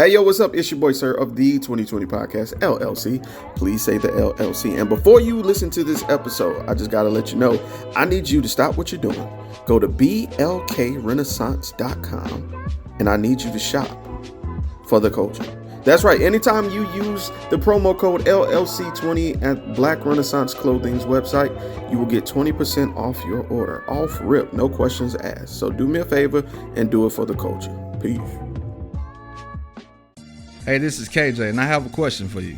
Hey, yo, what's up? It's your boy, Sir, of the 2020 Podcast, LLC. Please say the LLC. And before you listen to this episode, I just got to let you know, I need you to stop what you're doing. Go to blkrenaissance.com, and I need you to shop for the culture. That's right. Anytime you use the promo code LLC20 at Black Renaissance Clothing's website, you will get 20% off your order. Off rip, no questions asked. So do me a favor and do it for the culture. Peace. Hey, this is KJ, and I have a question for you.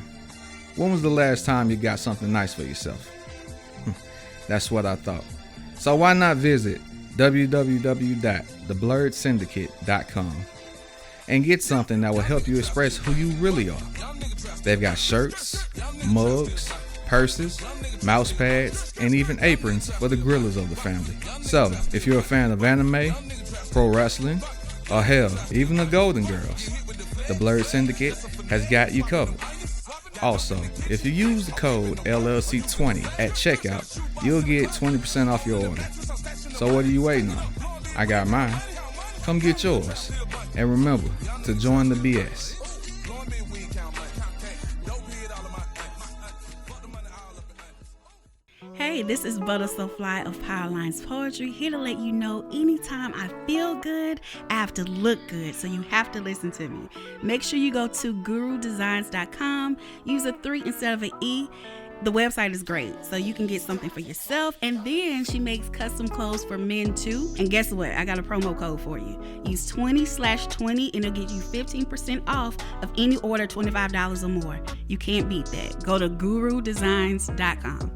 When was the last time you got something nice for yourself? That's what I thought. So why not visit www.theblurredsyndicate.com and get something that will help you express who you really are. They've got shirts, mugs, purses, mouse pads, and even aprons for the grillers of the family. So, if you're a fan of anime, pro wrestling, or hell, even the Golden Girls, the Blurred Syndicate has got you covered. Also, if you use the code LLC20 at checkout, you'll get 20% off your order. So what are you waiting on? I got mine. Come get yours. And remember to join the BS. Hey, this is Butter So Fly of Powerlines Poetry, here to let you know anytime I feel good, I have to look good, so you have to listen to me. Make sure you go to gurudesigns.com, use a 3 instead of an E. The website is great, so you can get something for yourself, and then she makes custom clothes for men too. And guess what? I got a promo code for you. Use 20/20 and it'll get you 15% off of any order $25 or more. You can't beat that. Go to gurudesigns.com.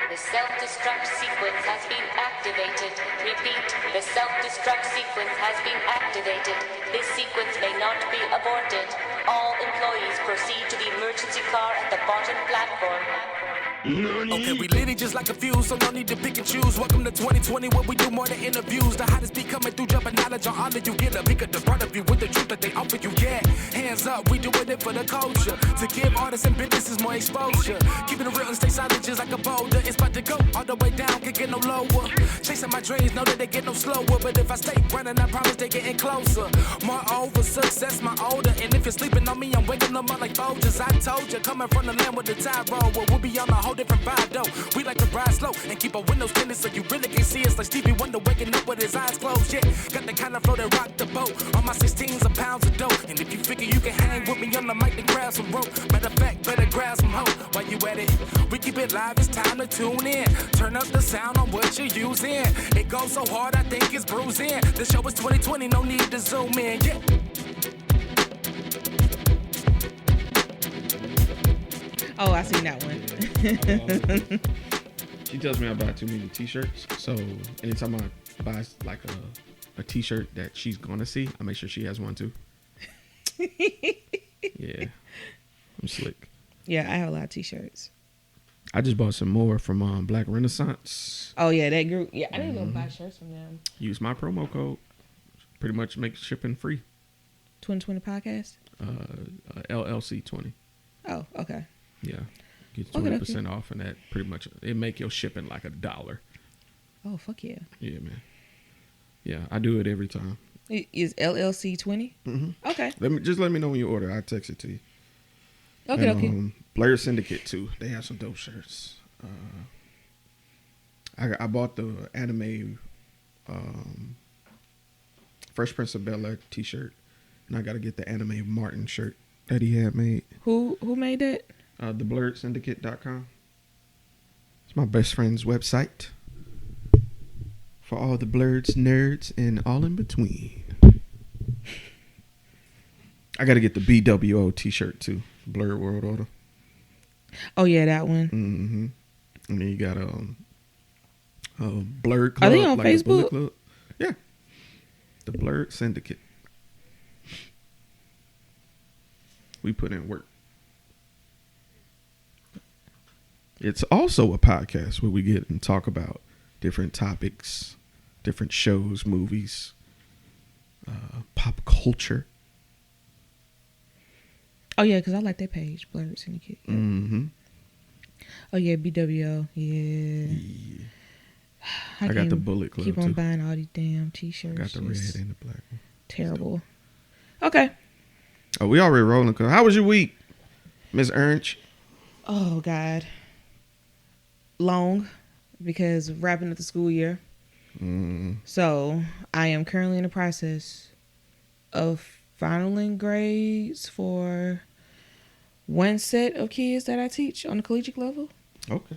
The self-destruct sequence has been activated. Repeat, the self-destruct sequence has been activated. This sequence may not be aborted. All employees proceed to the emergency car at the bottom platform. Okay, we lit it just like a fuse, so no need to pick and choose. Welcome to 2020, where we do more than interviews. The hottest be coming through, jumping knowledge on all of you. Get a peek at the front of you with the truth that they offer you. Yeah, hands up, we doing it for the culture. To give artists and businesses more exposure. Keeping it real and stay silent just like a boulder. It's about to go all the way down, can't get no lower. Chasing my dreams, know that they get no slower. But if I stay running, I promise they getting closer. Moreover, success my older. And if you're sleeping on me, I'm waking them up like Folgers. I told you, coming from the land with the tide roll. Well, we'll be on a whole different vibe though. We like to ride slow and keep our windows tinted so you really can see us. Like Stevie Wonder waking up with his eyes closed. Yeah, got the kind of flow that rock the boat. On my 16s of pounds of dough. And if you figure you can hang with me on the mic, then grab some rope. Matter of fact, better grab some hope. While you at it, we keep it live, it's time to tune in. Turn up the sound on what you're using. It goes so hard, I think it's bruising. The show is 2020, no need to zoom in. Yeah. Oh, I seen that one. She tells me I buy too many t-shirts, so anytime I buy like a t-shirt that she's gonna see, I make sure she has one too. Yeah, I'm slick. Yeah, I have a lot of t-shirts. I just bought some more from Black Renaissance. Oh yeah, that group. Yeah, I didn't go buy shirts from them. Use my promo code. Pretty much make shipping free. 2020 podcast. LLC20. Oh, okay. Yeah, get 20% off, and that pretty much it make your shipping like $1. Oh fuck yeah. Yeah, man. Yeah, I do it every time. Is LLC 20? Mm-hmm. Okay. Let me know when you order. I'll text it to you. Okay, and, okay. Blurred Syndicate too. They have some dope shirts. I bought the anime Fresh Prince of Bel-Air t-shirt, and I got to get the anime Martin shirt that he had made. Who made that? TheBlurredSyndicate.com. It's my best friend's website for all the blurreds, nerds, and all in between. I got to get the BWO t-shirt too. Blurred World Order. Oh yeah, that one. Mm-hmm. And then you got a Blurred Club. Are they on like Facebook? Club. Yeah. The Blurred Syndicate. We put in work. It's also a podcast where we get and talk about different topics, different shows, movies, pop culture. Oh yeah, because I like that page, Blurred Syndicate. Mm-hmm. Oh yeah, BWO. Yeah. I got can't the Bullet Club keep on too. buying all these damn t-shirts. I got the red It's and the black one. terrible. Okay. Oh, we already rolling. How was your week, Miss Ernst? Oh God. Long, because wrapping up the school year. So I am currently in the process of finaling grades for one set of kids that I teach on the collegiate level. Okay.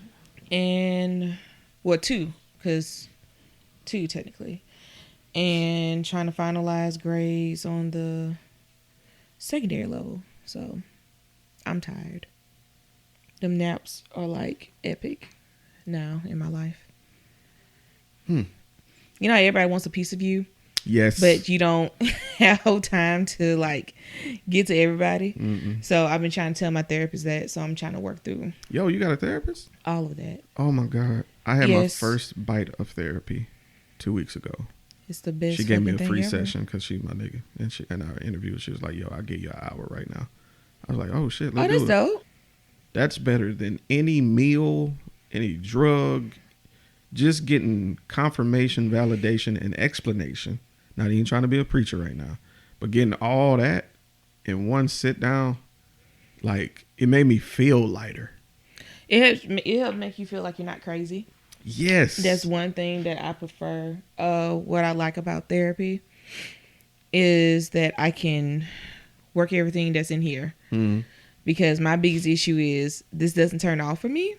And two, because two technically. And trying to finalize grades on the secondary level. So I'm tired. Them naps are like epic now in my life. You know how everybody wants a piece of you, Yes. but you don't have time to like get to everybody. So I've been trying to tell my therapist that, so I'm trying to work through Yo, you got a therapist? all of that. Oh my God. I had Yes. my first bite of therapy 2 weeks ago. It's the best. She gave me a fucking free thing ever. session because she's my nigga. And in our interview, she was like, yo, I'll give you an hour right now. I was like, oh shit, Oh, let's that's do it. dope. That's better than any meal, any drug, just getting confirmation, validation, and explanation. Not even trying to be a preacher right now, but getting all that in one sit down, like it made me feel lighter. It helped make you feel like you're not crazy. Yes. That's one thing that I prefer. What I like about therapy is that I can work everything that's in here. Because my biggest issue is this doesn't turn off for me.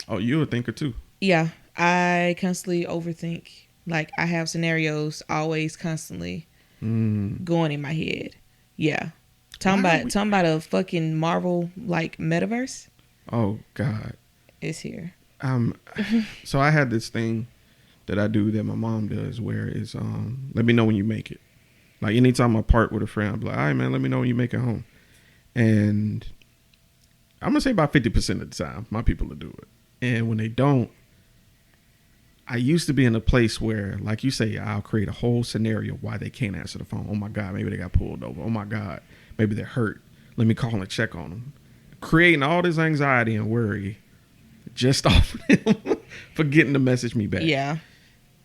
Oh, you're a thinker too. Yeah, I constantly overthink. Like I have scenarios always constantly going in my head. Yeah, talking about a fucking Marvel like metaverse. Oh God. It's here. So I had this thing that I do that my mom does where it's let me know when you make it. Like anytime I part with a friend, I'm like, all right, man, let me know when you make it home. And I'm gonna say about 50% of the time, my people will do it. And when they don't, I used to be in a place where, like you say, I'll create a whole scenario why they can't answer the phone. Oh my God, maybe they got pulled over. Oh my God, maybe they're hurt. Let me call and check on them. Creating all this anxiety and worry just off of them for getting to message me back. Yeah.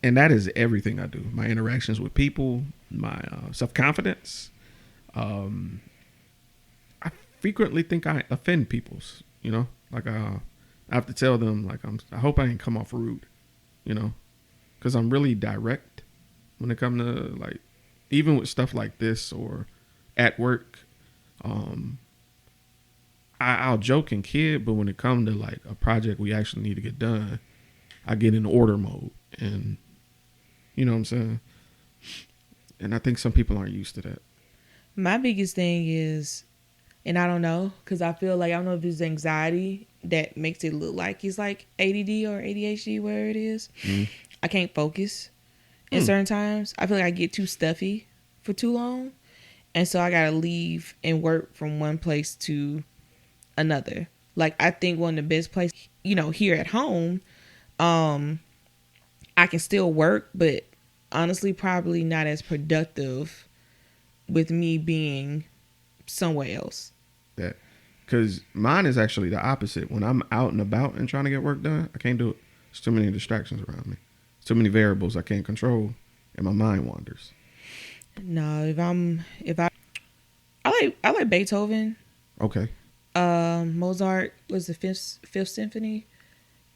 And that is everything I do. My interactions with people, my self-confidence. I frequently think I offend people's, you know, like I have to tell them like I hope I ain't come off rude, you know, because I'm really direct when it comes to like, even with stuff like this or at work. I'll joke and kid, but when it comes to like a project we actually need to get done, I get in order mode, and you know what I'm saying? And I think some people aren't used to that. My biggest thing is, and I don't know, because I feel like I don't know if it's anxiety that makes it look like it's like ADD or ADHD, where it is. I can't focus in certain times. I feel like I get too stuffy for too long. And so I got to leave and work from one place to another. Like, I think one of the best places, you know, here at home, I can still work, but honestly, probably not as productive with me being somewhere else. That, because mine is actually the opposite. When I'm out and about and trying to get work done, I can't do it. There's too many distractions around me. There's too many variables I can't control, and my mind wanders. No, I like Beethoven. Okay. Mozart was the fifth symphony.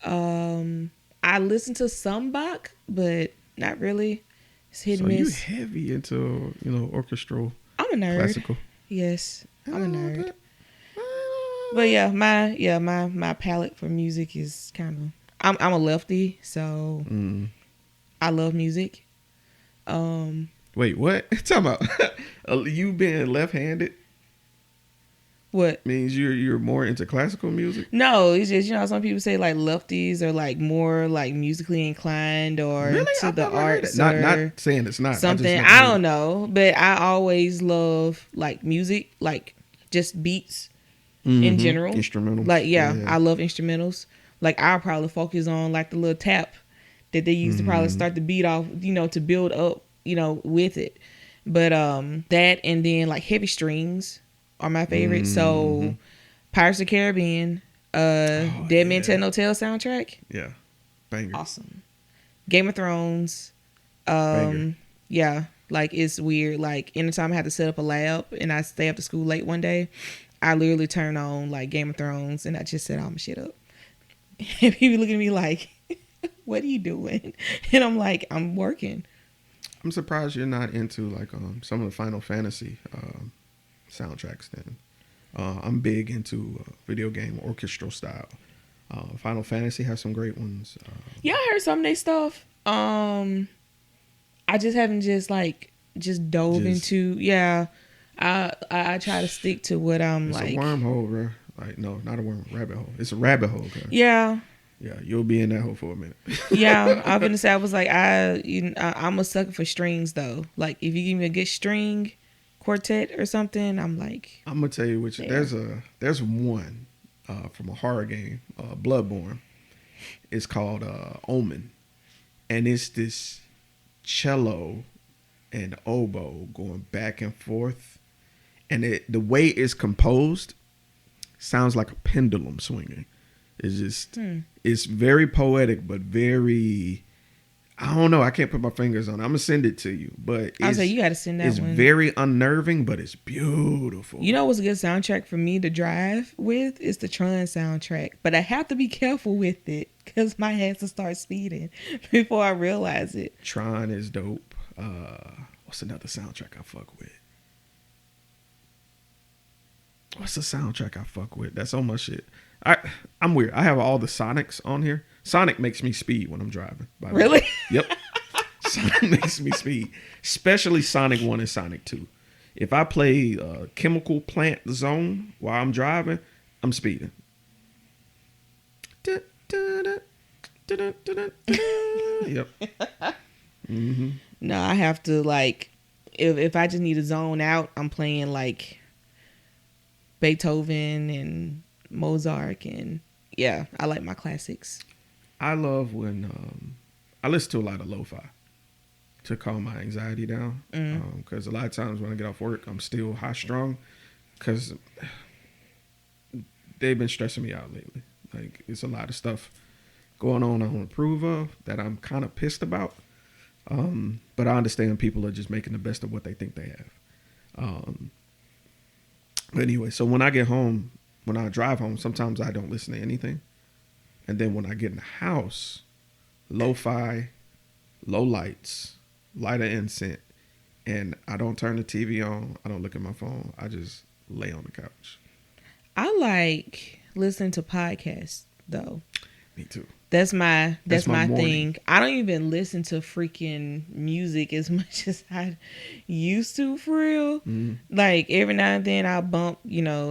I listen to some Bach, but not really. It's hit and miss. You heavy into, you know, orchestral. I'm a nerd. Classical. Yes, I'm a nerd. But yeah, my palette for music is kind of. I'm a lefty, so I love music. Wait, what? Talking about you being left-handed What? means you're more into classical music? No, it's just, you know, some people say like lefties are like more like musically inclined or Really? to I've the never heard arts it. Not or saying it's not. something. I I don't know, but I always love like music, like just beats in general. Instrumentals. Like I love instrumentals. Like I'll probably focus on like the little tap that they use to probably start the beat off, you know, to build up, you know, with it. But that and then like heavy strings are my favorite. So Pirates of the Caribbean, Dead Man Tell No Tale soundtrack. Yeah. Banger. Awesome. Game of Thrones. Banger. Yeah, like it's weird. Like anytime I have to set up a lab and I stay up to school late one day, I literally turn on like Game of Thrones and I just set all my shit up. And people look at me like, "What are you doing?" And I'm like, "I'm working." I'm surprised you're not into like some of the Final Fantasy soundtracks. Then I'm big into video game orchestral style. Final Fantasy has some great ones. Yeah, I heard some of their stuff. I just haven't just dove into. Yeah, I try to stick to what I'm it's like. It's a wormhole, bro. Like no, not a rabbit hole. It's a rabbit hole. Girl. Yeah. Yeah, you'll be in that hole for a minute. Yeah, I was gonna say I was like I'm a sucker for strings though. Like if you give me a good string quartet or something, I'm like. I'm gonna tell you which there's one from a horror game, Bloodborne. It's called Omen, and it's this cello and oboe going back and forth, and the way it's composed sounds like a pendulum swinging. It's just it's very poetic, but very, I don't know. I can't put my fingers on it. I'm gonna send it to you, but I was like, you got to send that. It's one. very unnerving, but it's beautiful. You know what's a good soundtrack for me to drive with? It's the Tron soundtrack, but I have to be careful with it because my hands will start speeding before I realize it. Tron is dope. What's another soundtrack I fuck with? What's the soundtrack I fuck with? That's on my shit. I'm weird. I have all the Sonics on here. Sonic makes me speed when I'm driving. By the way. Really? Yep. Sonic makes me speed. Especially Sonic 1 and Sonic 2. If I play Chemical Plant Zone while I'm driving, I'm speeding. Yep. Mm-hmm. No, I have to like, if I just need to zone out, I'm playing like Beethoven and Mozart, and yeah, I like my classics. I love when I listen to a lot of lo-fi to calm my anxiety down, because a lot of times when I get off work, I'm still high strung because they've been stressing me out lately. Like it's a lot of stuff going on I don't approve of that I'm kind of pissed about, but I understand people are just making the best of what they think they have. But anyway, so when I get home, when I drive home, sometimes I don't listen to anything. And then when I get in the house, lo-fi, low lights, light an incense, and I don't turn the TV on. I don't look at my phone. I just lay on the couch. I like listening to podcasts though. Me too. That's my thing. I don't even listen to freaking music as much as I used to, for real. Mm-hmm. Like every now and then I'll bump,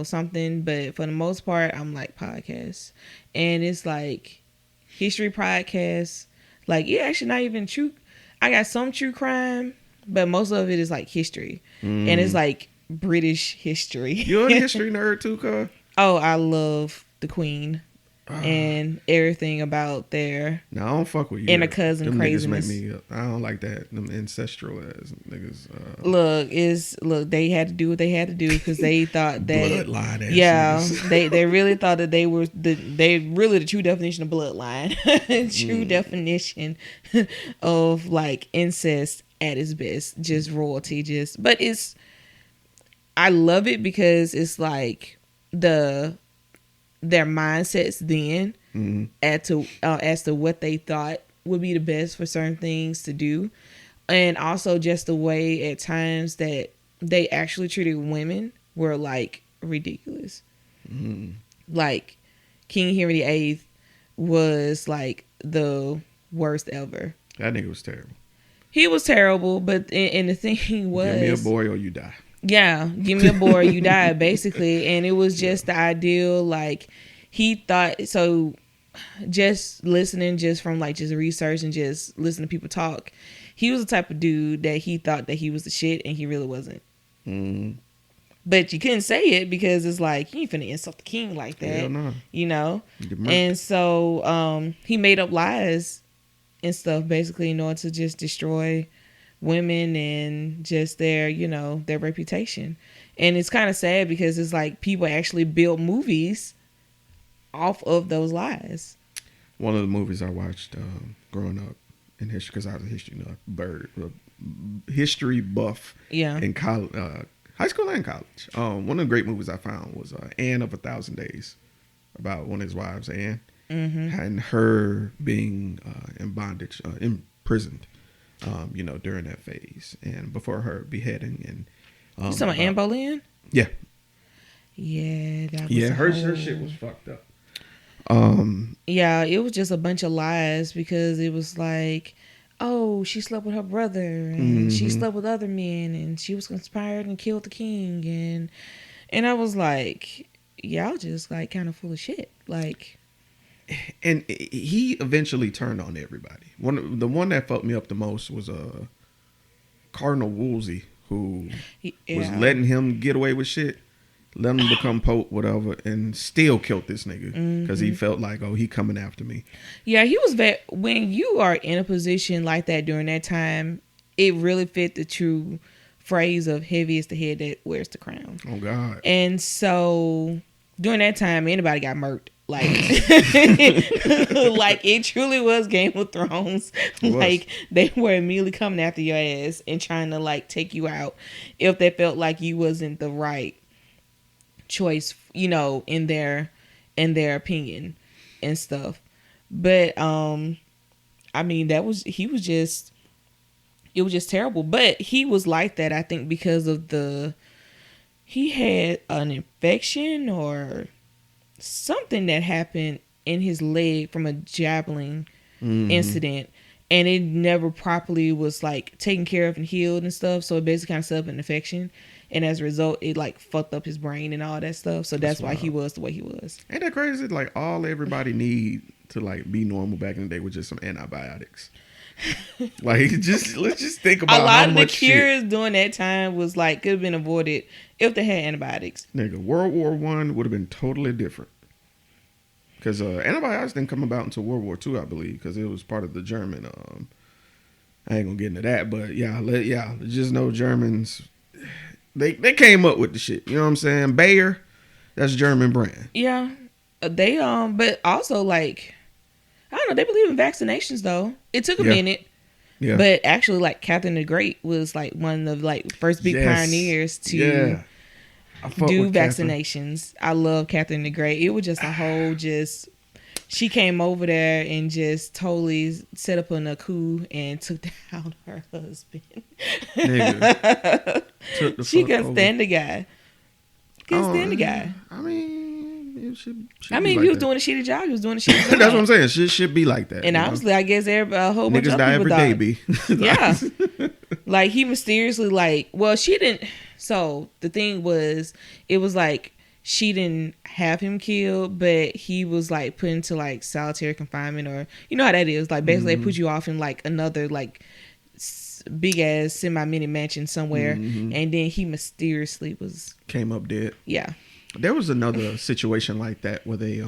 something, but for the most part, I'm like podcasts, and it's like history podcasts. Like it actually not even true. I got some true crime, but most of it is like history, and it's like British history. You're a history nerd too, cuz? Oh, I love the Queen. And everything about their I don't fuck with you. And a cousin them craziness. Niggas make me, I don't like that. Them ancestral ass niggas. Look, they had to do what they had to do because they thought that bloodline ass niggas. they really thought that they were the true definition of bloodline, true definition of like incest at its best, just royalty, but I love it because it's like their mindsets then as to what they thought would be the best for certain things to do, and also just the way at times that they actually treated women were like ridiculous. Like King Henry VIII was like the worst ever. That nigga was terrible. He was terrible, but and the thing was, give me a boy or you die. Yeah, give me a boy or you die, basically. And it was just the ideal, like, he thought, so just listening just from, like, just research and just listening to people talk, he was the type of dude that he thought that he was the shit, and he really wasn't. But you couldn't say it because it's like, you ain't finna insult the king like that. Hell no. And so he made up lies and stuff, basically, in order to just destroy women and just their reputation. And it's kind of sad because it's like people actually build movies off of those lies. One of the movies I watched growing up in history because I was a history buff. Yeah. In college, high school and college. One of the great movies I found was Anne of 1,000 Days, about one of his wives, Anne, and her being in bondage, imprisoned, during that phase and before her beheading. And you talking about Anne Boleyn? Yeah. Yeah, that was her shit was fucked up. Yeah, it was just a bunch of lies because it was like, oh, she slept with her brother and she slept with other men and she was conspired and killed the king and I was like, y'all just like kind of full of shit. Like, and he eventually turned on everybody. The one that fucked me up the most was Cardinal Wolsey, who was letting him get away with shit. Let him become Pope, whatever, and still killed this nigga because he felt like, oh, he coming after me. Yeah, he was when you are in a position like that during that time, it really fit the true phrase of heavy is the head that wears the crown. Oh, God. And so during that time, anybody got murked. Like, like it truly was Game of Thrones. Like they were immediately coming after your ass and trying to like take you out if they felt like you wasn't the right choice, in their opinion and stuff. But it was just terrible. But he was like that, I think, because of he had an infection or something that happened in his leg from a javelin incident, and it never properly was like taken care of and healed and stuff. So it basically kind of set up an infection. And as a result, it like fucked up his brain and all that stuff. So that's why he was the way he was. Ain't that crazy? Like everybody need to like be normal back in the day with just some antibiotics. Like let's just think about a lot how of much the cures during that time was like could have been avoided if they had antibiotics. Nigga, World War I would have been totally different. Because antibiotics didn't come about until World War II, I believe, because it was part of the German. I ain't gonna get into that, but just know Germans. They came up with the shit. You know what I'm saying? Bayer, that's German brand. Yeah, they but also like I don't know. They believe in vaccinations though. It took a minute. Yeah. But actually, like Catherine the Great was like one of the like first big pioneers to do vaccinations. I love Catherine the Great. It was just a whole she came over there and just totally set up a coup and took down her husband. Nigga. She couldn't stand the guy. I mean, he was doing a shitty job. He was doing a shitty job. That's what I'm saying. Shit should be like that. And honestly, I guess a whole bunch of die people every day, B. Yeah. Like he mysteriously she didn't. So the thing was, it was like she didn't have him killed, but he was like put into like solitary confinement, or you know how that is. Like basically they put you off in like another like big ass semi-mini mansion somewhere, and then he mysteriously came up dead. Yeah. There was another situation like that where they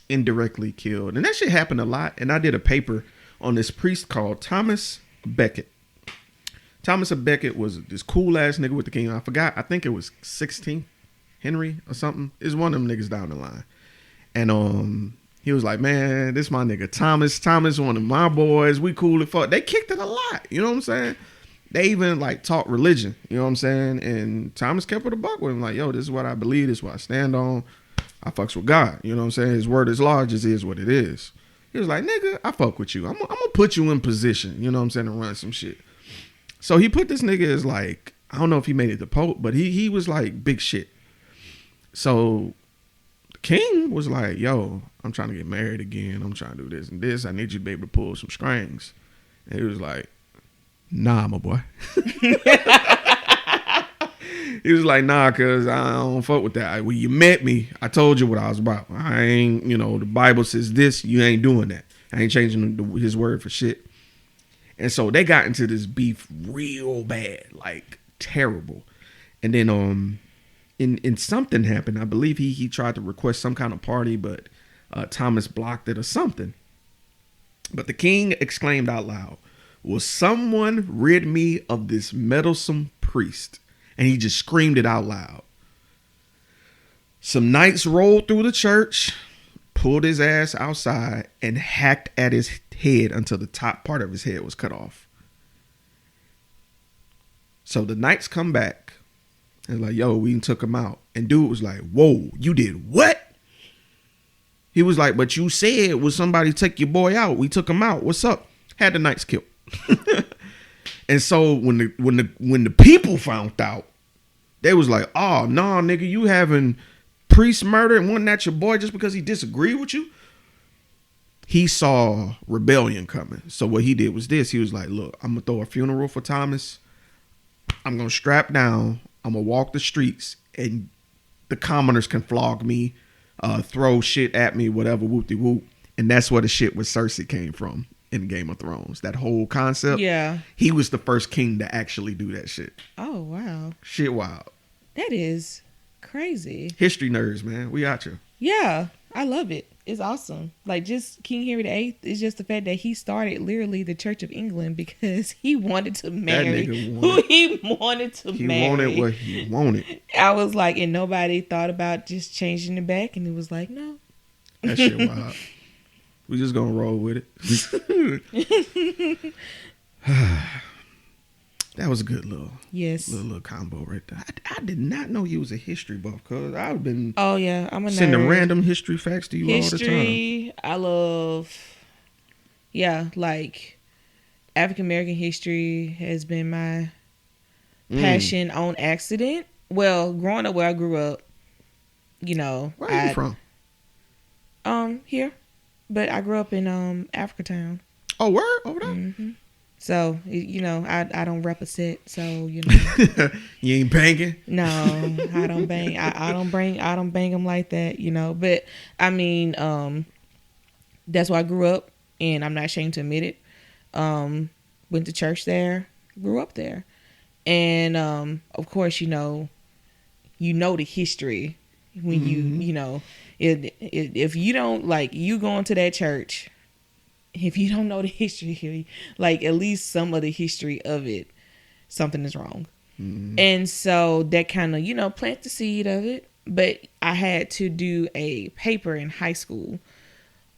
indirectly killed, and that shit happened a lot. And I did a paper on this priest called Thomas Becket. Thomas Becket was this cool ass nigga with the king. I forgot. I think it was 16th Henry or something. It's one of them niggas down the line. And he was like, man, this my nigga Thomas. Thomas, one of my boys. We cool as fuck. They kicked it a lot. You know what I'm saying? They even like taught religion. You know what I'm saying? And Thomas kept it a buck with him. Like, yo, this is what I believe. This is what I stand on. I fucks with God. You know what I'm saying? His word is law. Just is what it is. He was like, nigga, I fuck with you. I'm gonna put you in position. You know what I'm saying? To run some shit. So he put this nigga as like, I don't know if he made it the Pope, but he was like big shit. So the king was like, yo, I'm trying to get married again. I'm trying to do this and this. I need you to be able to pull some strings. And he was like, nah, my boy. He was like, nah, cuz I don't fuck with that. When you met me, I told you what I was about. I ain't, the Bible says this, you ain't doing that. I ain't changing his word for shit. And so they got into this beef real bad, like terrible. And then in something happened. I believe he tried to request some kind of party, but Thomas blocked it or something. But the king exclaimed out loud, will someone rid me of this meddlesome priest? And he just screamed it out loud. Some knights rolled through the church, pulled his ass outside and hacked at his head until the top part of his head was cut off. So the Knights come back and like, yo, we took him out. And dude was like, whoa, you did what? He was like, but you said, was somebody take your boy out? We took him out. What's up? Had the Knights killed. And so when the people found out, they was like, oh, no, nigga, you having priest murder and wasn't that your boy just because he disagreed with you? He saw rebellion coming. So what he did was this. He was like, look, I'm going to throw a funeral for Thomas. I'm going to strap down. I'm going to walk the streets and the commoners can flog me, throw shit at me, whatever, whoop-de-whoop. And that's where the shit with Cersei came from in Game of Thrones. That whole concept. Yeah. He was the first king to actually do that shit. Oh, wow. Shit wild. That is crazy. History nerds, man. We out here. Yeah. I love it. It's awesome. Like, just King Henry VIII is just the fact that he started literally the Church of England because he wanted to marry who he wanted to marry. He wanted what he wanted. I was like, and nobody thought about just changing it back, and it was like, no. That shit wild. We just gonna roll with it. That was a good little combo right there. I did not know you was a history buff, cause I've been I'm a sending nerd. random history facts to you all the time. I love like African American history has been my passion on accident. Well, growing up where I grew up, where are you from? Here, but I grew up in Africatown. Oh, where over there? Mm-hmm. So I don't represent. So You ain't banging? No, I don't bang. I don't bang them like that. But I mean, that's where I grew up, and I'm not ashamed to admit it. Went to church there, grew up there, and of course, you know the history when if you don't like you going to that church. If you don't know the history, like at least some of the history of it, something is wrong. Mm-hmm. And so that kind of, plant the seed of it. But I had to do a paper in high school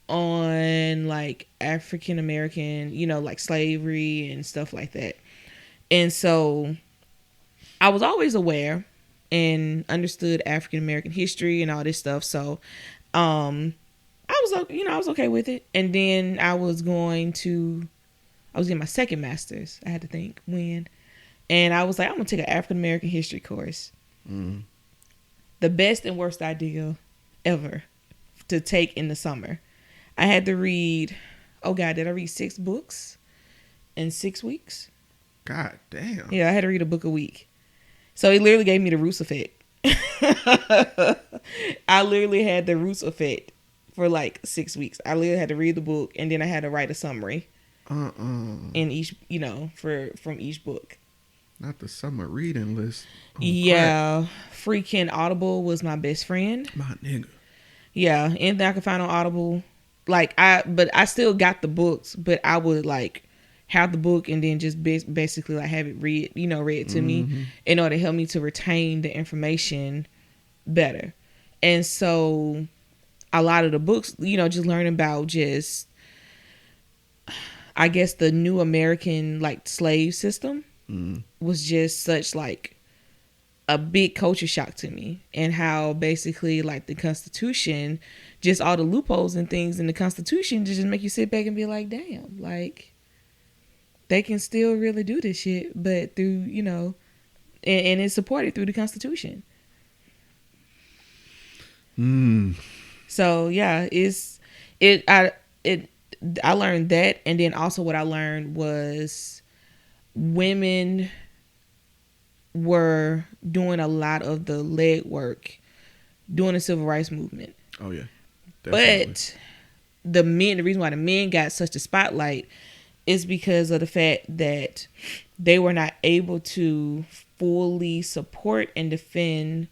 on like African American, like slavery and stuff like that. And so I was always aware and understood African American history and all this stuff. So, I was okay with it. And then I was getting my second master's. I had to think when. And I was like, I'm going to take an African American history course. Mm. The best and worst idea ever to take in the summer. I had to read, did I read 6 books in 6 weeks? God damn. Yeah, I had to read a book a week. So it literally gave me the Roots effect. I literally had the Roots effect. For like 6 weeks. I literally had to read the book and then I had to write a summary in each, from each book. Not the summer reading list. Yeah. Freaking Audible was my best friend. My nigga. Yeah. Anything I could find on Audible. But I still got the books, but I would like have the book and then just basically like have it read to me in order to help me to retain the information better. And so a lot of the books, just learning about just, I guess, the new American like slave system was just such like a big culture shock to me, and how basically like the Constitution, just all the loopholes and things in the Constitution just make you sit back and be like, damn, like they can still really do this shit, but through, and it's supported through the Constitution. So yeah, I learned that, and then also what I learned was women were doing a lot of the leg work during the civil rights movement. Oh yeah, definitely. But the reason why the men got such a spotlight is because of the fact that they were not able to fully support and defend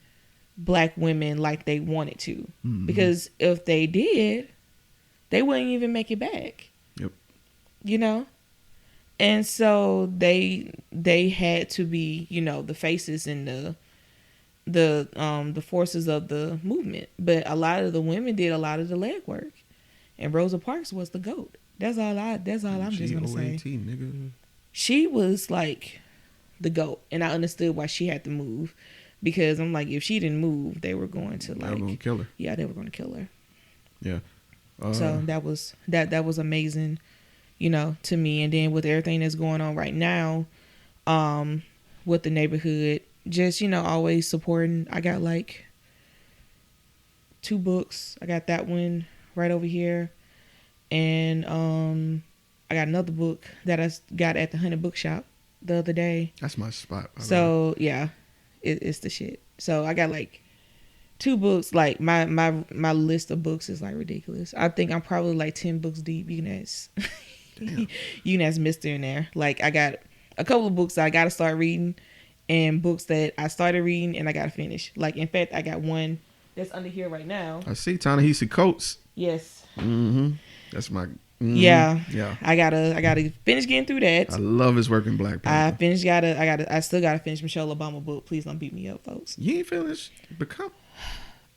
Black women like they wanted to. Mm-hmm. Because if they did, they wouldn't even make it back. Yep. And so they had to be, the faces and the forces of the movement. But a lot of the women did a lot of the legwork, and Rosa Parks was the GOAT. That's all I'm just gonna say. GOAT, nigga. She was like the GOAT, and I understood why she had to move, because I'm like, if she didn't move, they were going to They were gonna kill her. Yeah, they were going to kill her. Yeah. So that was amazing, you know, to me. And then with everything that's going on right now, with the neighborhood, just, you know, always supporting. I got like 2 books. I got that one right over here, and I got another book that I got at the 100 Bookshop the other day. That's my spot. So yeah, it's the shit. So I got like 2 books. Like my list of books is like ridiculous. I think I'm probably like 10 books deep. You can ask you can ask Mister in there. Like I got a couple of books that I gotta start reading, and books that I started reading and I gotta finish. Like, in fact, I got one that's under here right now. I see Ta-Nehisi Coates. Yes. Mm-hmm. That's my. Mm-hmm. Yeah. Yeah. I gotta finish getting through that. I love his work in Black Panther. I still gotta finish Michelle Obama book. Please don't beat me up, folks. You ain't finished Become.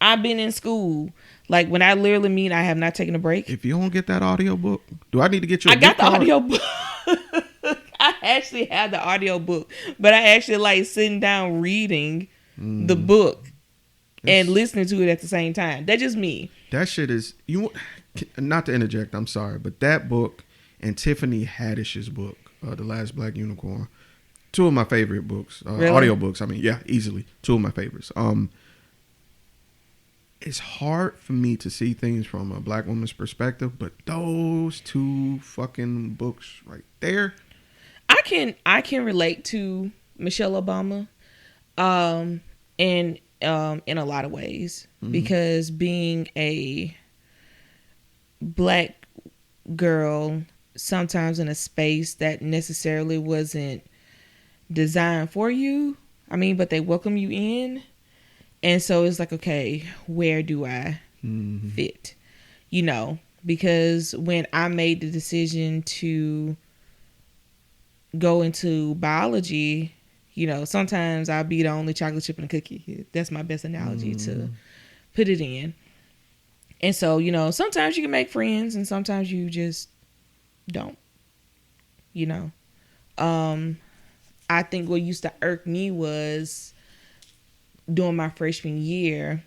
I've been in school. Like, when I literally mean I have not taken a break. If you don't get that audio book, do I need to get you? I got the audio book. I actually have the audio book, but I actually like sitting down reading the book and listening to it at the same time. That's just me. That shit is you. Not to interject, I'm sorry, but that book and Tiffany Haddish's book, The Last Black Unicorn, 2 of my favorite books, Really? audio books. I mean, yeah, easily 2 of my favorites. It's hard for me to see things from a Black woman's perspective, but those 2 fucking books right there. I can relate to Michelle Obama, in a lot of ways, because being a Black girl sometimes in a space that necessarily wasn't designed for you. I mean, but they welcome you in, and so it's like, okay, where do I fit? You know, because when I made the decision to go into biology, you know, sometimes I'll be the only chocolate chip in a cookie. That's my best analogy to put it in. And so, you know, sometimes you can make friends and sometimes you just don't, you know. I think what used to irk me was during my freshman year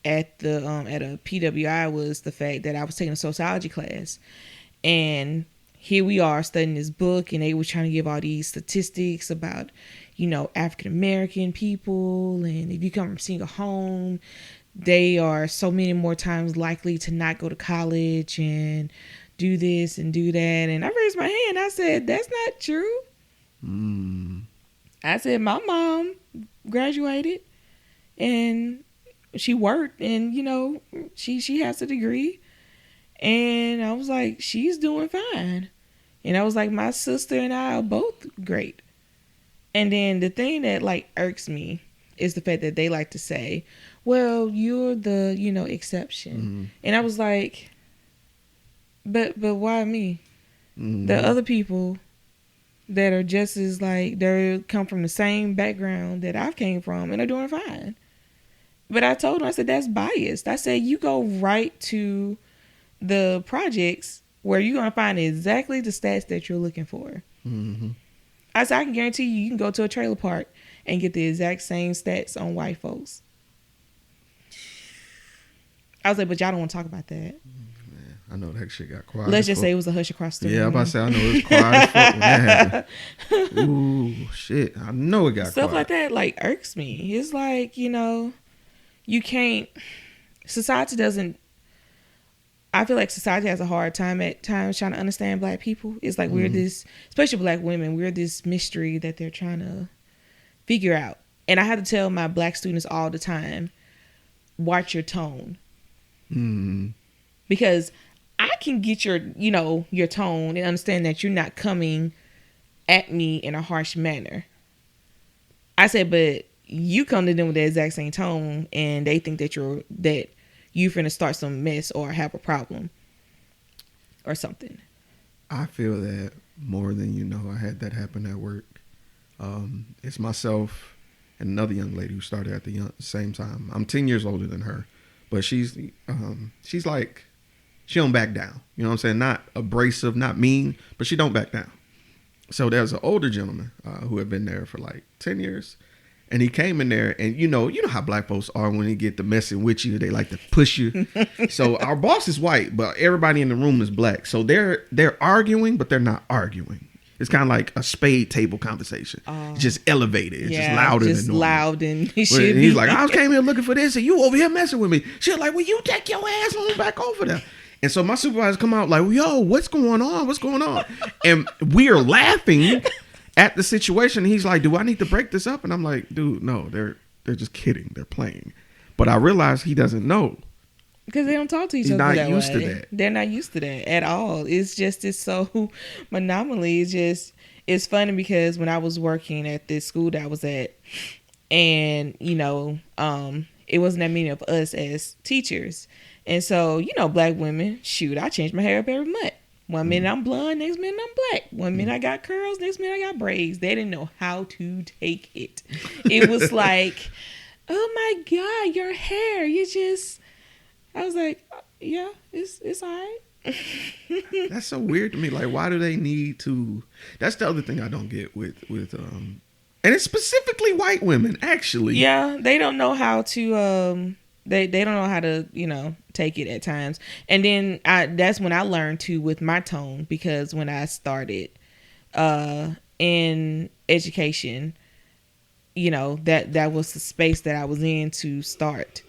at a PWI was the fact that I was taking a sociology class, and here we are studying this book, and they were trying to give all these statistics about, you know, African American people, and if you come from a single home, they are so many more times likely to not go to college and do this and do that. And I raised my hand. I said, that's not true. I said, my mom graduated and she worked, and, you know, she has a degree. And I was like, she's doing fine. And I was like, my sister and I are both great. And then the thing that like irks me is the fact that they like to say, well, you're the, you know, exception. And I was like, but why me? The other people that are just as like, they come from the same background that I came from and are doing fine. But I told them, I said, that's biased. I said, you go right to the projects where you're going to find exactly the stats that you're looking for. I said, I can guarantee you can go to a trailer park and get the exact same stats on white folks. I was like, but y'all don't want to talk about that. Man, I know that shit got quiet. Let's just say it was a hush across the room. Yeah, I'm about to say, I know it was quiet as fuck when that happened. Ooh, shit. I know it got Stuff quiet. like that, like, irks me. It's like, you know, you can't, society doesn't, I feel like society has a hard time at times trying to understand Black people. It's like we're this, especially Black women, we're this mystery that they're trying to figure out. And I have to tell my Black students all the time, watch your tone. Because I can get your, you know, your tone and understand that you're not coming at me in a harsh manner. I said, but you come to them with the exact same tone and they think that you're finna start some mess or have a problem or something. I feel that more than you know. I had that happen at work. It's myself and another young lady who started at the same time. I'm 10 years older than her, but she's like, she don't back down. You know what I'm saying? Not abrasive, not mean, but she don't back down. So there's an older gentleman who had been there for like 10 years. And he came in there, and you know how black folks are when they get to messing with you. They like to push you. So our boss is white, but everybody in the room is black. So they're arguing, but they're not arguing. It's kind of like a spade table conversation. It's just elevated. It's just louder than normal. Loud and he's like, I came here looking for this, and you over here messing with me. She's like, well, you take your ass on back over there. And so my supervisor come out like, yo, what's going on? What's going on? And we are laughing at the situation. He's like, do I need to break this up? And I'm like, dude, no, they're just kidding. They're playing. But I realize he doesn't know. Because they don't talk to each other that way. He's not used to that. They're not used to that at all. It's so monopoly. It's funny because when I was working at this school that I was at, and, you know, it wasn't that many of us as teachers. And so, you know, black women, shoot, I change my hair up every month. One minute I'm blonde, next minute I'm black. One minute I got curls, next minute I got braids. They didn't know how to take it. It was like, oh my God, your hair. I was like, yeah, it's all right. That's so weird to me. Like, why do they need to? That's the other thing I don't get with and it's specifically white women, actually. Yeah, they don't know how to They don't know how to, you know, take it at times. And then that's when I learned too with my tone, because when I started in education, you know, that was the space that I was in to start.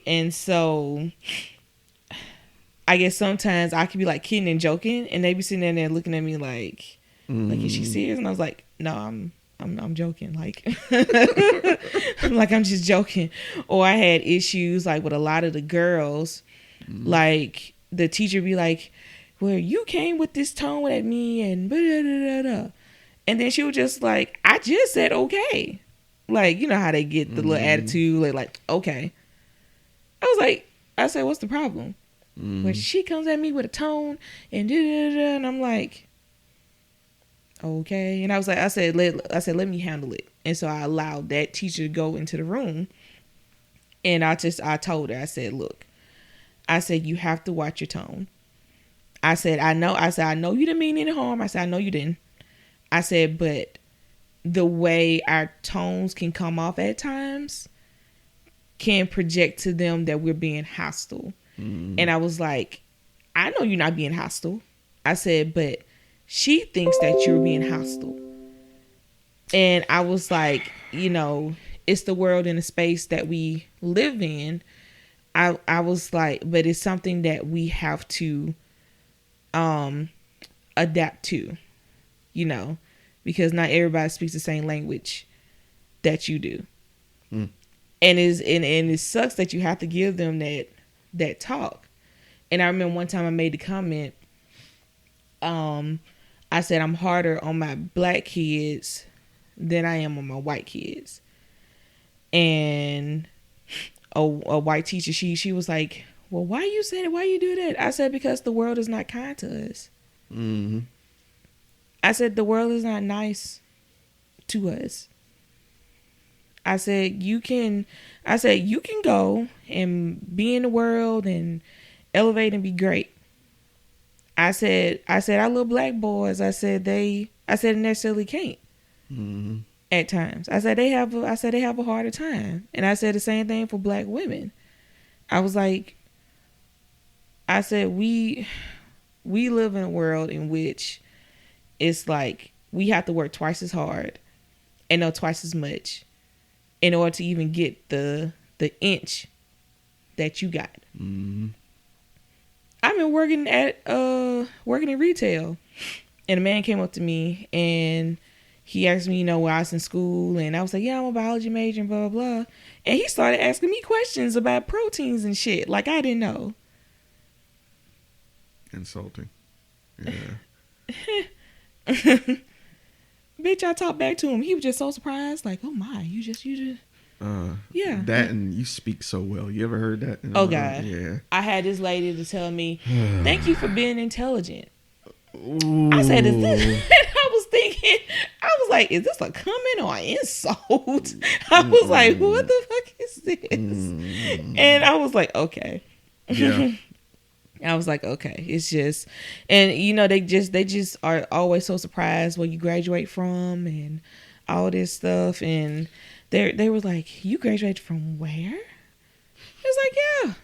And so I guess sometimes I could be like kidding and joking, and they be sitting there looking at me like is she serious? And I was like, no, I'm joking. Like, like I'm just joking. Or I had issues like with a lot of the girls, like the teacher be like, well, you came with this tone at me and blah, blah, blah, blah. And then she was just like, I just said, okay. Like, you know how they get the little attitude, like, okay. I said, what's the problem? When she comes at me with a tone and and I'm like, okay. And I said, let me handle it. And so I allowed that teacher to go into the room. And I told her, I said, look, I said, you have to watch your tone. I said, I know you didn't mean any harm. I said, I know you didn't. I said, but the way our tones can come off at times can project to them that we're being hostile. And I was like, I know you're not being hostile. I said, but she thinks that you're being hostile. And I was like, you know, it's the world and the space that we live in. I was like, but it's something that we have to adapt to, you know, because not everybody speaks the same language that you do. And it sucks that you have to give them that talk. And I remember one time I made the comment, I said, I'm harder on my black kids than I am on my white kids. And a white teacher, she was like, well, why you say that? Why you do that? I said, because the world is not kind to us. I said, the world is not nice to us. I said, you can go and be in the world and elevate and be great. I said, our little black boys, I said, necessarily can't. At times. I said, they have a harder time. And I said the same thing for black women. I was like, I said, we live in a world in which it's like we have to work twice as hard and know twice as much in order to even get the inch that you got. I've been working in retail, and a man came up to me and he asked me, you know, where I was in school, and I was like, yeah, I'm a biology major and blah, blah, blah. And he started asking me questions about proteins and shit like I didn't know. Insulting. Yeah. Bitch, I talked back to him. He was just so surprised, like, oh my, you just yeah. That, and you speak so well. You ever heard that? Oh God. Yeah. I had this lady to tell me, thank you for being intelligent. Ooh. I said, is this? And I was thinking, I was like, is this a comment or an insult? I was like, what the fuck is this? And I was like, okay. Yeah. I was like, okay, it's just, and you know, they just are always so surprised where you graduate from and all this stuff. And they were like, you graduated from where? It's like, yeah.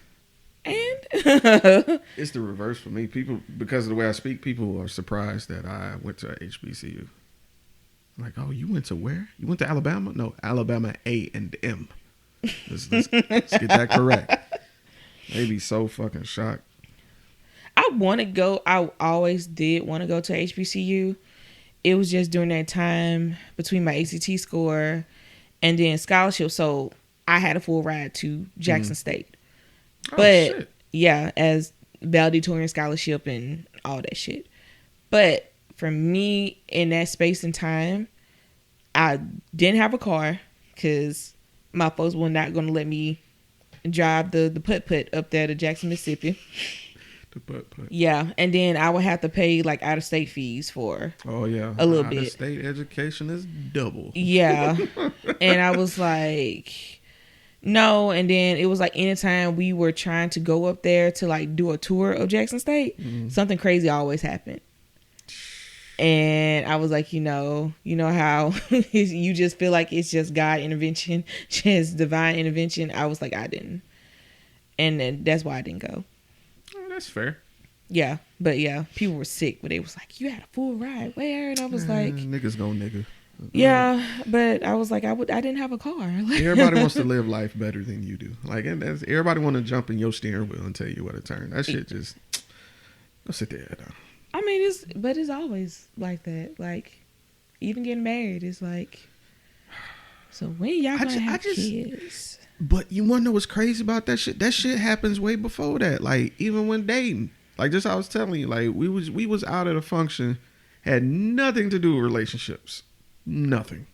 And It's the reverse for me. People, because of the way I speak, people are surprised that I went to HBCU. Like, oh, you went to where? You went to Alabama? No, Alabama A&M. Let's get that correct. They be so fucking shocked. I want to go. I always did want to go to HBCU. It was just during that time between my ACT score and then scholarship. So I had a full ride to Jackson State. Oh, But shit. yeah, as valedictorian scholarship and all that shit. But for me in that space and time, I didn't have a car because my folks were not going to let me drive the putt up there to Jackson, Mississippi. The butt putt. Yeah, and then I would have to pay like out of state fees for Oh yeah, a little bit. State education is double. Yeah, and I was like, no. And then it was like anytime we were trying to go up there to like do a tour of Jackson State, something crazy always happened. And I was like, you know how you just feel like it's just God intervention, just divine intervention. I was like, I didn't, and then that's why I didn't go. Oh, that's fair. Yeah, but yeah, people were sick, but they was like, you had a full ride where? And I was like, niggas gon' nigga. yeah, but I was like, I didn't have a car. Like, Everybody wants to live life better than you do. Like, and everybody want to jump in your steering wheel and tell you what to turn. That shit just go sit there. I mean, it's always like that. Like, even getting married, it's like, so when y'all gonna have kids? But you want to know what's crazy about that shit? That shit happens way before that. Like, even when dating. Like, just I was telling you, like, we was out at a function, had nothing to do with relationships. Nothing.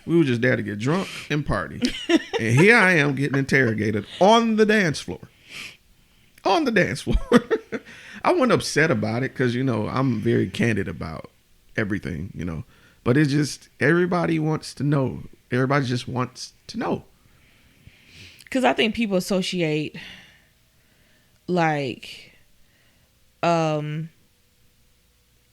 We were just there to get drunk and party. And here I am getting interrogated on the dance floor. On the dance floor. I wasn't upset about it because, I'm very candid about everything, But it's just, everybody wants to know. Everybody just wants to know. Because I think people associate, like,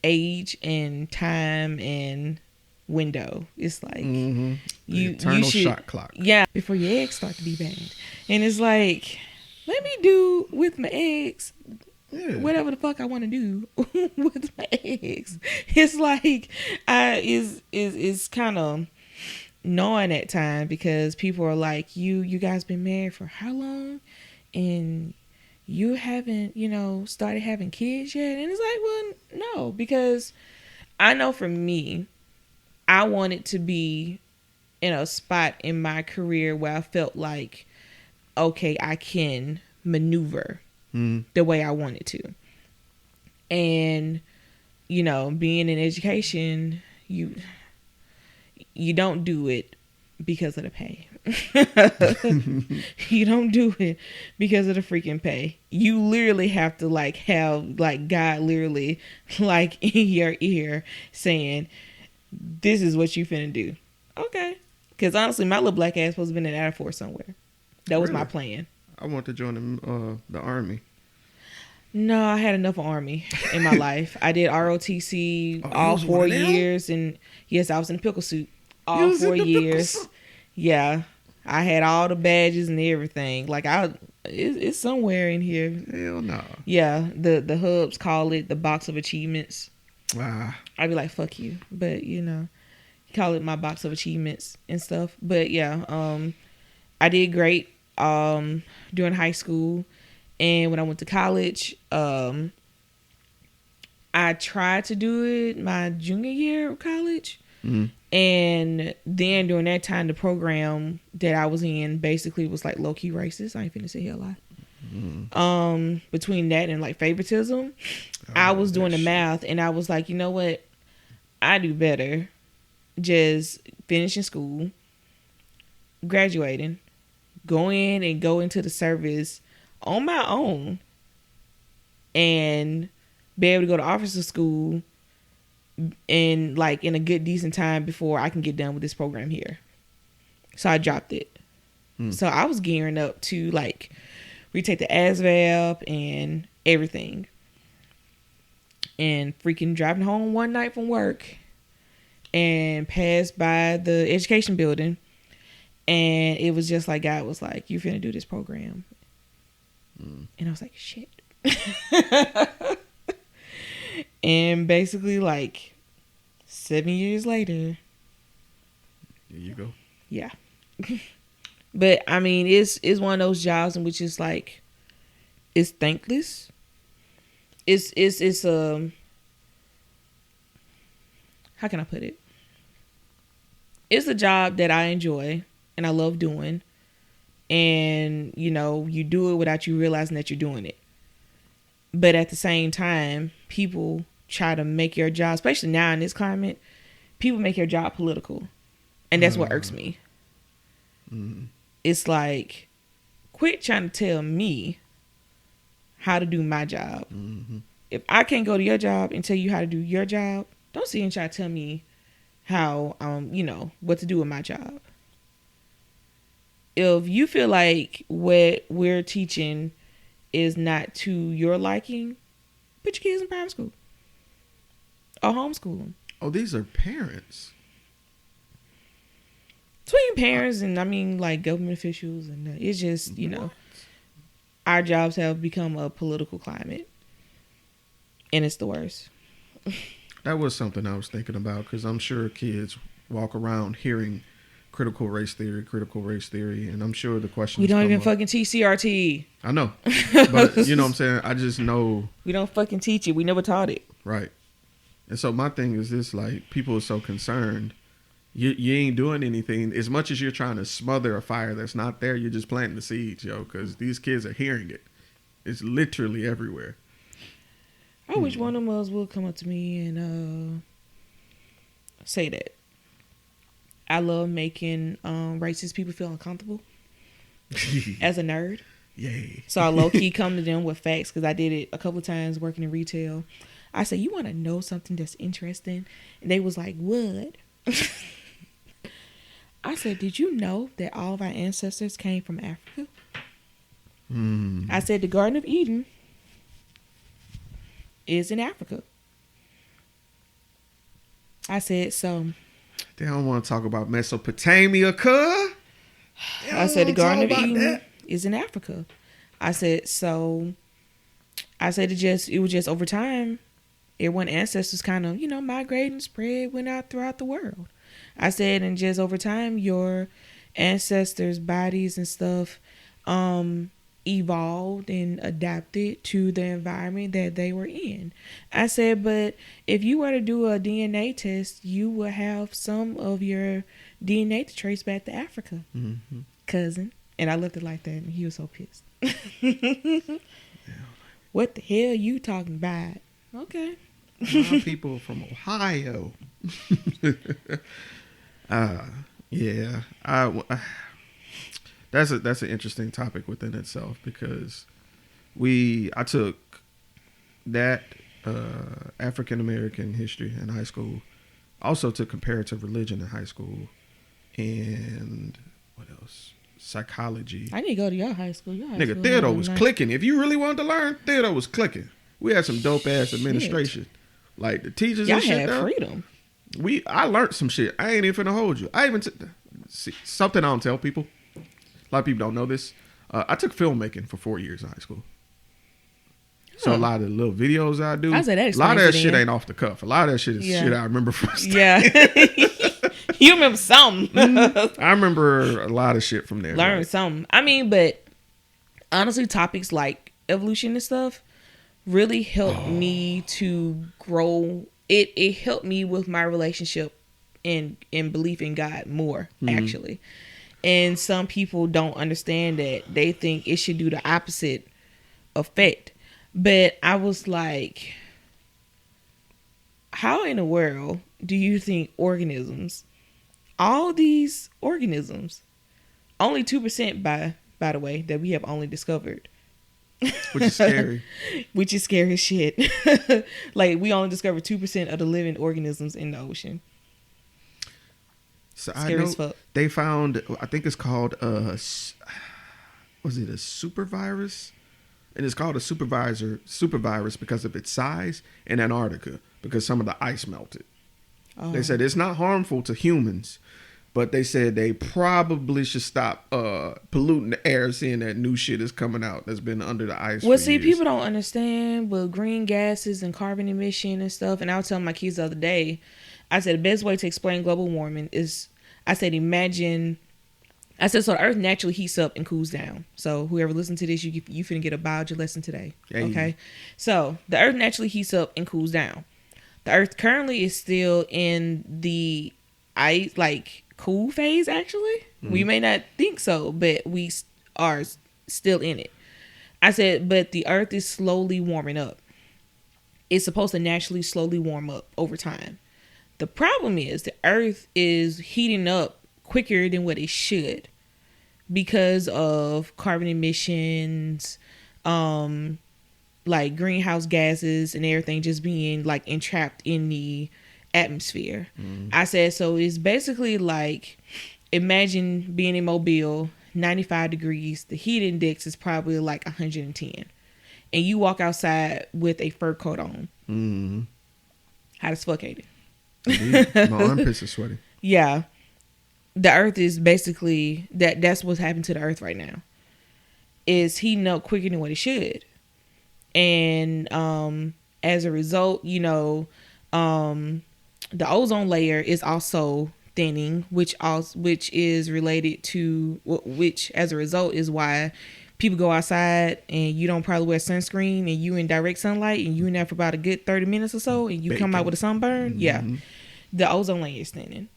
age and time and window. It's like, The you eternal should, shot clock. Yeah, before your eggs start to be banged. And it's like, let me do with my eggs whatever the fuck I want to do with my eggs. It's like, is kind of knowing at time because people are like, you guys been married for how long? And you haven't, started having kids yet? And it's like, well, no, because I know for me, I wanted to be in a spot in my career where I felt like, okay, I can maneuver the way I wanted to. And, being in education, you don't do it because of the pay. You don't do it because of the freaking pay. You literally have to have God literally in your ear saying, this is what you finna do. Okay. Because honestly, my little black ass supposed to be in the Air Force somewhere. That was my plan. I want to join the Army. No, I had enough Army in my life. I did ROTC all 4 years. And yes, I was in a pickle suit all 4 years. Yeah. I had all the badges and everything. Like, it's somewhere in here. Hell no. Yeah. The hubs call it the box of achievements. Ah. I'd be like, fuck you. But, call it my box of achievements and stuff. But yeah, I did great during high school. And when I went to college, I tried to do it my junior year of college. And then during that time, the program that I was in basically was like low key racist. I ain't finna say hell lie. Between that and like favoritism, I was doing the math and I was like, you know what? I do better just finishing school, graduating, go into the service on my own and be able to go to officer school, in a good decent time before I can get done with this program here. So I dropped it. So I was gearing up to like retake the ASVAB and everything. And freaking driving home one night from work and passed by the education building. And it was just like, God was like, you finna do this program. And I was like, shit. And basically like 7 years later. There you go. Yeah. But I mean, it's one of those jobs in which it's like, it's thankless. It's how can I put it? It's a job that I enjoy and I love doing. And, you know, you do it without you realizing that you're doing it. But at the same time, people try to make your job, especially now in this climate, people make your job political. And that's what irks me. It's like, quit trying to tell me how to do my job. If I can't go to your job and tell you how to do your job, don't sit and try to tell me how, you know, what to do with my job. If you feel like what we're teaching is not to your liking, put your kids in private school or homeschool them. Oh, these are parents. Between parents and, I mean, like government officials, and it's just, you know, our jobs have become a political climate, and it's the worst. That was something I was thinking about, because I'm sure kids walk around hearing critical race theory, and I'm sure the question we don't even fucking teach CRT. I know, but you know what I'm saying? I just know we don't fucking teach it. We never taught it. Right. And so my thing is this, like, people are so concerned. You ain't doing anything. As much as you're trying to smother a fire that's not there, you're just planting the seeds, yo, because these kids are hearing it. It's literally everywhere. I wish one of us would come up to me and say that. I love making racist people feel uncomfortable as a nerd. Yay. So I low-key come to them with facts, because I did it a couple of times working in retail. I said, you want to know something that's interesting? And they was like, what? I said, did you know that all of our ancestors came from Africa? I said, the Garden of Eden is in Africa. I said, so. They don't want to talk about Mesopotamia, cuh. I said, the Garden of Eden is in Africa. I said, so. I said, it was just over time. Everyone ancestors kind of, you know, migrated and spread, went out throughout the world. I said, and just over time, your ancestors' bodies and stuff evolved and adapted to the environment that they were in. I said, but if you were to do a DNA test, you would have some of your DNA to trace back to Africa, cousin. And I left it like that, and he was so pissed. What the hell you talking about? Okay. My people from Ohio. Yeah. That's an interesting topic within itself, because I took that African American history in high school, also took comparative religion in high school, and what else? Psychology. I need to go to your high school. Nigga, Theodore was clicking. If you really wanted to learn, Theodore was clicking. We had some dope ass administration. Like the teachers y'all and shit. Had freedom. I learned some shit. I ain't even finna hold you. I even see something I don't tell people. A lot of people don't know this. I took filmmaking for 4 years in high school. So a lot of the little videos I do, a lot of that shit ain't off the cuff. A lot of that shit is shit I remember from studying. Yeah. You remember something. I remember a lot of shit from there. Learn something. I mean, but honestly, topics like evolution and stuff really helped me to grow. It helped me with my relationship and belief in God more, actually. And some people don't understand that. They think it should do the opposite effect. But I was like, how in the world do you think organisms, all these organisms, only 2% by the way, that we have only discovered, Which is scary. Which is scary as shit. Like, we only discovered 2% of the living organisms in the ocean. So Scary I know as fuck. they found, I think it's called was it a super virus? And it's called a super virus because of its size in Antarctica, because some of the ice melted. Oh. They said it's not harmful to humans, but they said they probably should stop polluting the air, seeing that new shit is coming out that's been under the ice. Well, for see, years. people don't understand with green gases and carbon emission and stuff. And I was telling my kids the other day, I said the best way to explain global warming is, I said, so the earth naturally heats up and cools down. So whoever listens to this, you finna get a biology lesson today. Hey. Okay. So the earth naturally heats up and cools down. The earth currently is still in the ice, like, cool phase, actually. We may not think so, but we are still in it. I said, but the earth is slowly warming up. It's supposed to naturally slowly warm up over time. The problem is the earth is heating up quicker than what it should because of carbon emissions, like greenhouse gases and everything just being like entrapped in the atmosphere. I said, so it's basically like, imagine being in Mobile, 95 degrees, the heat index is probably like 110, and you walk outside with a fur coat on. How the fuck ain't it? My armpits are sweaty. Yeah. The earth is basically that's what's happened to the earth right now. Is heating up quicker than what it should. And as a result, the ozone layer is also thinning, which is related to which as a result is why people go outside and you don't probably wear sunscreen and you in direct sunlight and you in there for about a good 30 minutes or so and you come out with a sunburn. Yeah. The ozone layer is thinning.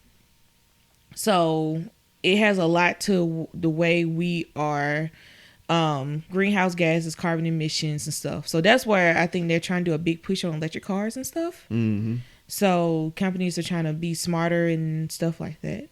So it has a lot to the way we are, greenhouse gases, carbon emissions and stuff. So that's where I think they're trying to do a big push on electric cars and stuff. So companies are trying to be smarter and stuff like that.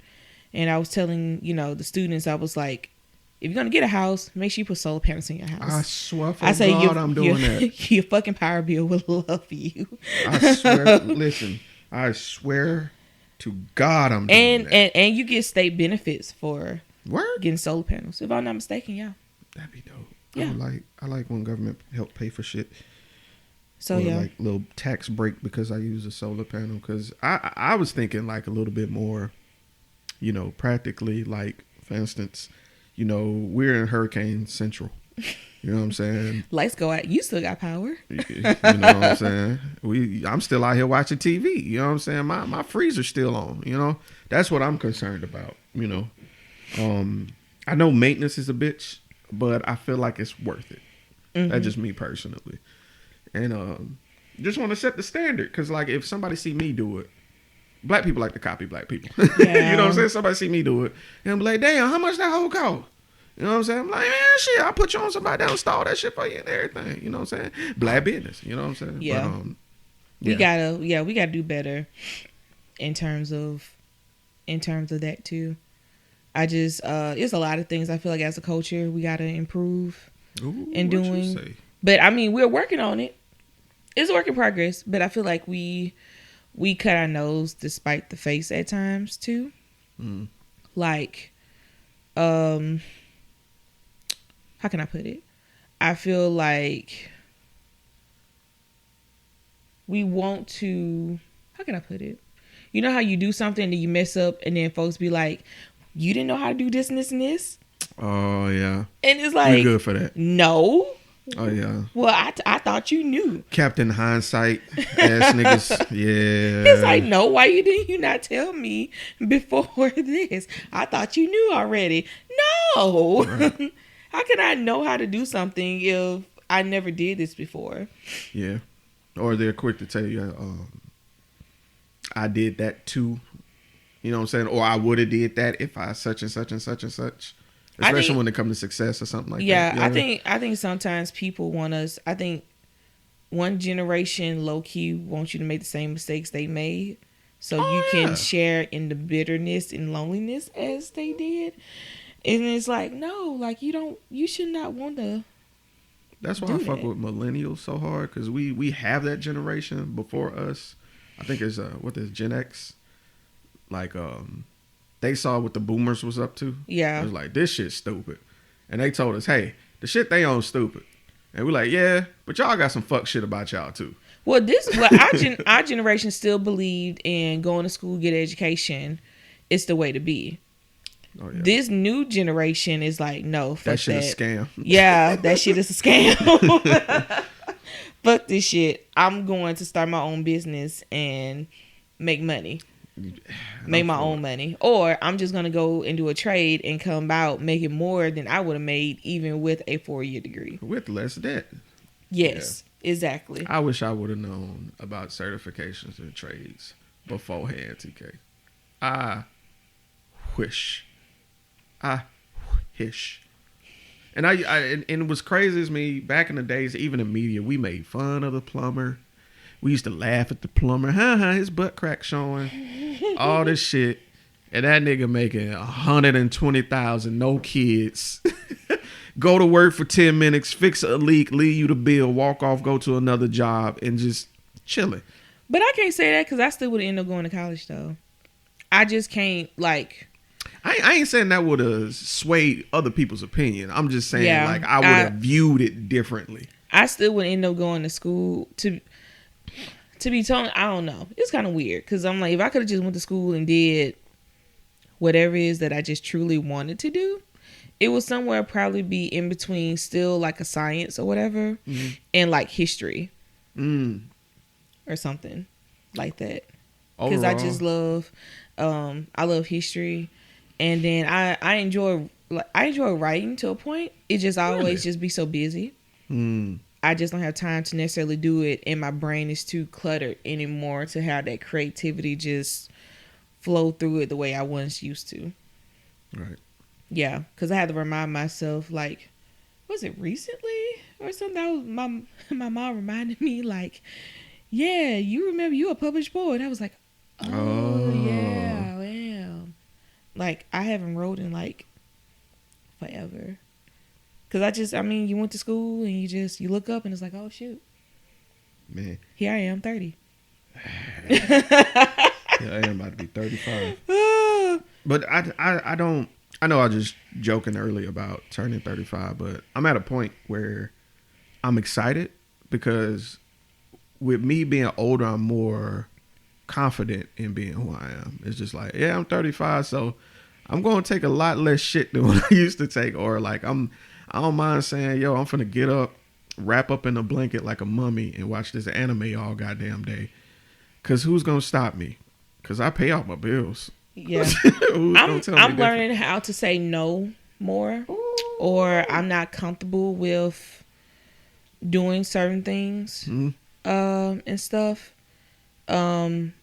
And I was telling, the students, I was like, if you're going to get a house, make sure you put solar panels in your house. I swear for God I'm doing that. Your fucking power bill will love you. I swear, listen, I swear to God I'm doing that. And you get state benefits for Word? getting solar panels. If I'm not mistaken, yeah. That'd be dope. Yeah. I like when government help pay for shit. So or yeah. like little tax break because I use a solar panel. Because I was thinking like a little bit more, practically, like, for instance, we're in Hurricane Central. You know what I'm saying? Lights go out. You still got power. You know what I'm saying? I'm still out here watching TV. You know what I'm saying? My freezer's still on. That's what I'm concerned about. I know maintenance is a bitch, but I feel like it's worth it. That's just me personally. And just want to set the standard because, like, if somebody see me do it, black people like to copy black people. Yeah. You know what I'm saying? Somebody see me do it and be like, damn, how much that whole cost? You know what I'm saying? I'm like, man, shit, I'll put you on somebody that'll install that shit for you and everything. You know what I'm saying? Black business. You know what I'm saying? Yeah. But, we gotta do better in terms of that too. I just it's a lot of things I feel like as a culture we gotta improve in doing. But I mean, we're working on it. It's a work in progress, but I feel like we cut our nose despite the face at times too. Like, how can I put it? I feel like we want to, how can I put it? You know how you do something and you mess up and then folks be like, you didn't know how to do this and this and this? Oh, yeah. And it's like, you're good for that. No. Oh, yeah. Well, I thought you knew. Captain Hindsight ass niggas. Yeah. It's like, no, why didn't you not tell me before this? I thought you knew already. No. Right. How can I know how to do something if I never did this before? Yeah. Or they're quick to tell you, I did that too. You know what I'm saying? Or I would have did that if I such and such and such and such. Especially when it comes to success or something like that. Yeah, I think sometimes people want us. I think one generation low key wants you to make the same mistakes they made, so you can share in the bitterness and loneliness as they did. And it's like, no, like you should not want to That's why I fuck with millennials so hard, because we have that generation before us. I think it's what is Gen X, like they saw what the boomers was up to. Yeah, it was like, this shit's stupid, and they told us, hey, the shit they own stupid, and we're like, yeah, but y'all got some fuck shit about y'all too. Well, this is what our generation still believed in: going to school, get an education. It's the way to be. Oh, yeah. This new generation is like, no, fuck that. Shit is a scam. Yeah, that shit is a scam. Fuck this shit. I'm going to start my own business and make money. Make my own money. Or I'm just going to go and do a trade and come out making more than I would have made even with a 4-year degree. With less debt. Yes, exactly. I wish I would have known about certifications and trades beforehand, TK. I wish. And and it was crazy as me back in the days, even in media, we made fun of the plumber. We used to laugh at the plumber. His butt crack showing. All this shit. And that nigga making $120,000, no kids. Go to work for 10 minutes, fix a leak, leave you the bill, walk off, go to another job, and just chilling. But I can't say that because I still would end up going to college, though. I just can't, like... I ain't saying that would have swayed other people's opinion. I'm just saying, I would have viewed it differently. I still would end up going to school to be told. I don't know. It's kind of weird because I'm like, if I could have just went to school and did whatever it is that I just truly wanted to do, it would somewhere probably be in between still like a science or whatever and like history or something like that. Because I just love, I love history. And then I enjoy writing to a point. It just always just be so busy. I just don't have time to necessarily do it, and my brain is too cluttered anymore to have that creativity just flow through it the way I once used to. Right. Yeah, because I had to remind myself, like, was it recently or something? That was my mom reminded me, like, yeah, you remember you a published poet. I was like, oh. Yeah, I am. Like, I haven't wrote in, like, forever. Because you went to school and you look up and it's like, oh, shoot. Man. Here I am, 30. Yeah, I am about to be 35. But I don't, I know I was just joking earlier about turning 35, but I'm at a point where I'm excited because with me being older, I'm more confident in being who I am. It's just like, yeah, I'm 35, so I'm going to take a lot less shit than what I used to take. Or like, I don't mind saying, yo, I'm finna get up, wrap up in a blanket like a mummy and watch this anime all goddamn day. Cause who's going to stop me? Cause I pay all my bills. Yeah. I'm learning how to say no more. Ooh. Or I'm not comfortable with doing certain things and stuff. I'm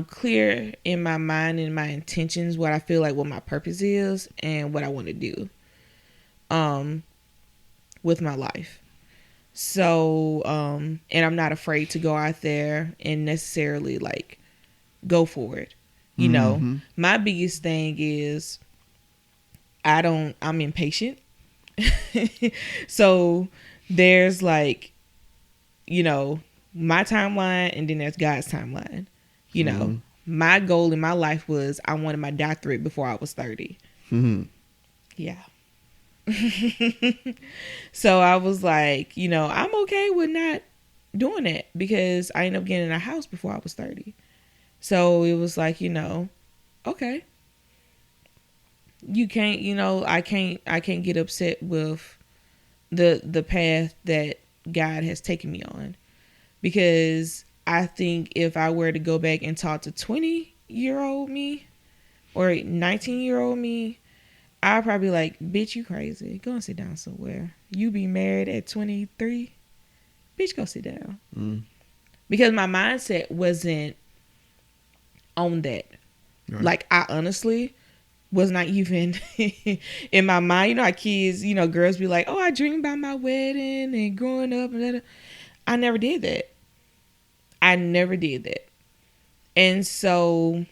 clear in my mind and my intentions, what I feel like what my purpose is and what I want to do with my life. So and I'm not afraid to go out there and necessarily like go for it. You know, my biggest thing is I'm impatient. So there's like, you know, my timeline and then there's God's timeline. You know, my goal in my life was I wanted my doctorate before I was 30. Yeah. So I was like, you know, I'm okay with not doing that because I ended up getting a house before I was 30. So it was like, you know, okay. You can't, you know, I can't get upset with the path that God has taken me on. Because I think if I were to go back and talk to 20-year-old me or 19-year-old me, I'd probably be like, bitch, you crazy. Go and sit down somewhere. You be married at 23? Bitch, go sit down. Because my mindset wasn't on that. Right. Like, I honestly was not even in my mind. You know how kids, you know, girls be like, oh, I dream about my wedding and growing up. And I never did that. And so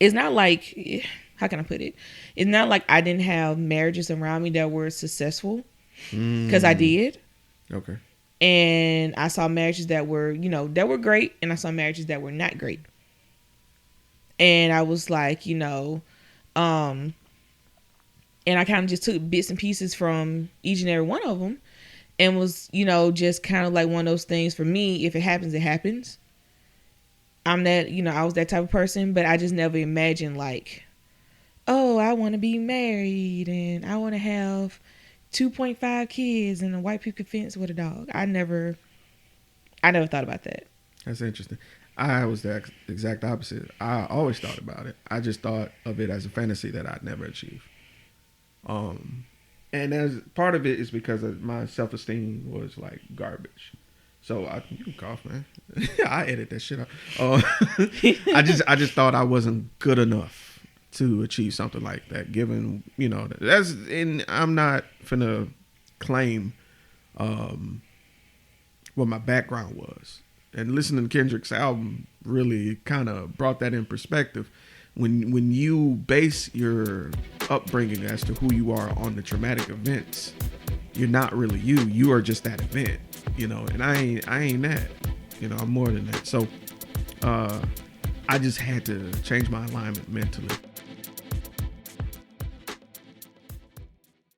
it's not like, how can I put it? It's not like I didn't have marriages around me that were successful. because I did. Okay. And I saw marriages that were, that were great, and I saw marriages that were not great. And I was like, and I kind of just took bits and pieces from each and every one of them, and was, just kind of like one of those things for me. If it happens, it happens. I'm that, I was that type of person, but I just never imagined like, oh, I want to be married and I want to have 2.5 kids and a white picket fence with a dog. I never thought about that. That's interesting. I was the exact opposite. I always thought about it. I just thought of it as a fantasy that I'd never achieve. And as part of it is because my self-esteem was like garbage. So you can cough, man. I edit that shit out. I just thought I wasn't good enough to achieve something like that. Given that's, and I'm not finna claim what my background was. And listening to Kendrick's album really kind of brought that in perspective. When you base your upbringing as to who you are on the traumatic events, you're not really you. You are just that event. And I ain't that, I'm more than that. So, I just had to change my alignment mentally.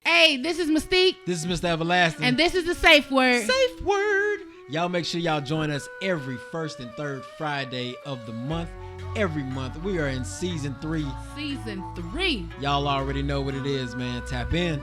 Hey, this is Mystique. This is Mr. Everlasting. And this is the Safe Word. Safe Word. Y'all make sure y'all join us every first and third Friday of the month. Every month. We are in season 3. Season 3. Y'all already know what it is, man. Tap in.